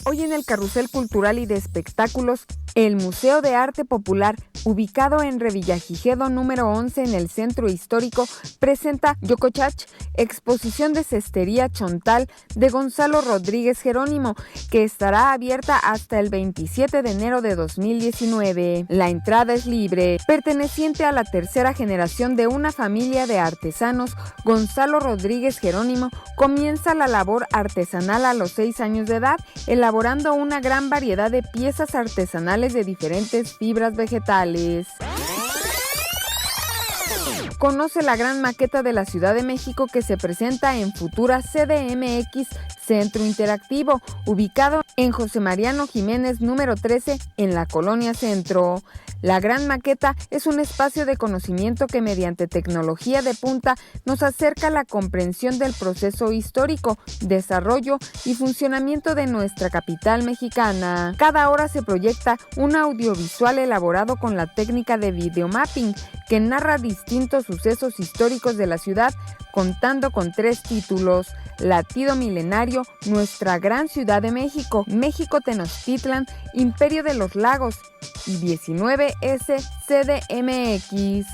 Hoy en el Carrusel Cultural y de Espectáculos, el Museo de Arte Popular, ubicado en Revillagigedo número 11 en el Centro Histórico, presenta Yocochach, exposición de cestería chontal de Gonzalo Rodríguez Jerónimo, que estará abierta hasta el 27 de enero de 2019. La entrada es libre. Perteneciente a la tercera generación de una familia de artesanos, Gonzalo Rodríguez Jerónimo comienza la labor artesanal a los 6 años de edad, elaborando una gran variedad de piezas artesanales de diferentes fibras vegetales. Conoce la gran maqueta de la Ciudad de México que se presenta en futura CDMX Centro Interactivo, ubicado en José Mariano Jiménez número 13 en la Colonia Centro. La gran maqueta es un espacio de conocimiento que mediante tecnología de punta nos acerca a la comprensión del proceso histórico, desarrollo y funcionamiento de nuestra capital mexicana. Cada hora se proyecta un audiovisual elaborado con la técnica de videomapping que narra distintos sucesos históricos de la ciudad, contando con 3 títulos: Latido Milenario, Nuestra Gran Ciudad de México, México Tenochtitlan, Imperio de los Lagos y 19S CDMX.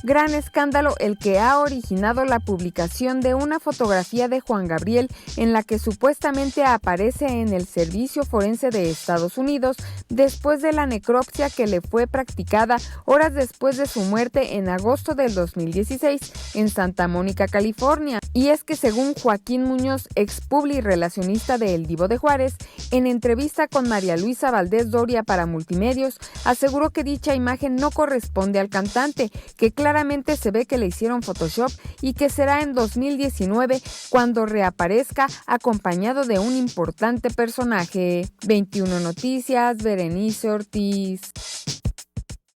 Gran escándalo el que ha originado la publicación de una fotografía de Juan Gabriel en la que supuestamente aparece en el Servicio Forense de Estados Unidos después de la necropsia que le fue practicada horas después de su muerte en agosto del 2016 en Santa Mónica, California. Y es que según Joaquín Muñoz, ex publirelacionista de El Divo de Juárez, en entrevista con María Luisa Valdés Doria para Multimedios, aseguró que dicha imagen no corresponde al cantante, que claramente se ve que le hicieron Photoshop y que será en 2019 cuando reaparezca acompañado de un importante personaje. 21 Noticias, Berenice Ortiz.